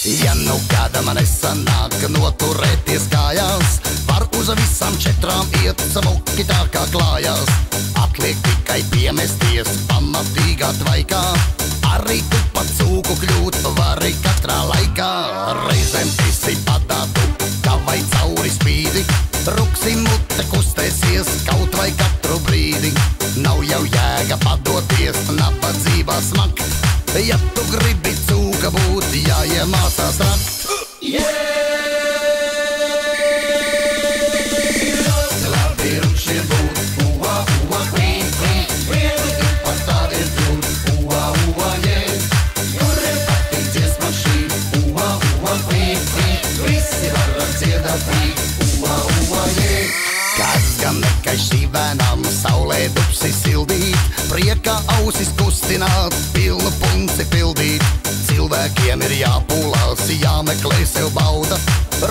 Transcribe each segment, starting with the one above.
Ja nu kāda man nesanāk noturēties kājās, var uz visām četrām iet savuki tā kā klājās. Atliek tikai piemesties pamatīgā tvaikā, arī tu pat cūku kļūt vari katrā laikā. Reizēm esi padātu, kā vai cauri spīdi, ruksi mute kustēsies kaut vai katru brīdi. Nav jau jēga padoties nabadzībā smakt, ja tu gribi cūka būt, jāiemācās rakt. Labi rukšiem būt, ua, ua, kvīn, kvīn, viegli ir pat tādiem kļūt, ua, ua, yeah. Kuriem patīk dziesma šī, ua, ua, kvīn, kvīn, visi varam dziedāt brīd, ua, ua, yeah. Kas gan nekais šīvēnām saulē dupsi sildīt, priekā ausis kustināt, pilnu punci pildīt. Cilvēkiem ir jāpūlās, jāmeklē sev bauda,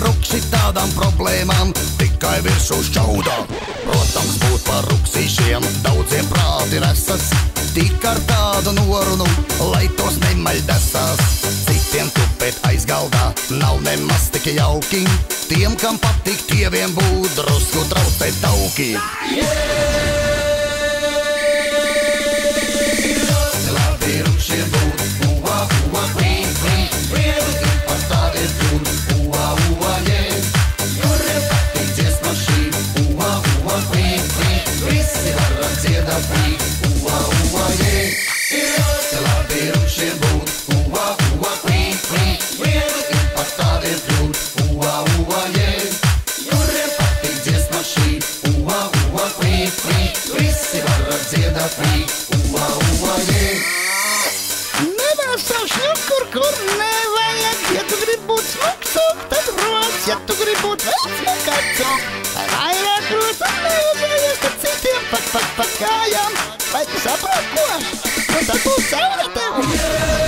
rukši tādām problēmām tikai virsū šķauda. Protams, būt par ruksīšiem daudziem prāti nesas, tik ar tādu norunu, lai tos nemaļdesās. Citiem tupēt aizgaldā nav nemaz tik jauki, tiem, kam patīk tieviem būt, drusku traucēt tauki. Labi rukšiem būt, ua, ua, kvīn, kvīn, viegli ir pat tādiem kļūt, ua, ua, yeah. Kuriem patīk dziesma šī, ua, ua, kvīn, kvīn, visi varam dziedāt brīd, ua, ua, yeah. Labi rukšiem būt, ua, ua, kvīn, kvīn, viegli ir pat tādiem kļūt, ua, ua, yeah. Kuriem patīk dziesma šī, ua, ua, kvīn, kvīn, visi varam dziedāt brīd, ua, ua, yeah. Nevāsāšu kur nevajag, ja tu gribi būt smuks, tad roc, ja tu gribi būt vēl smukāks, vairāk roc un neuzājies, tad citiem pat kājām, vai tu saprot ko? Nu tad būs saura tev!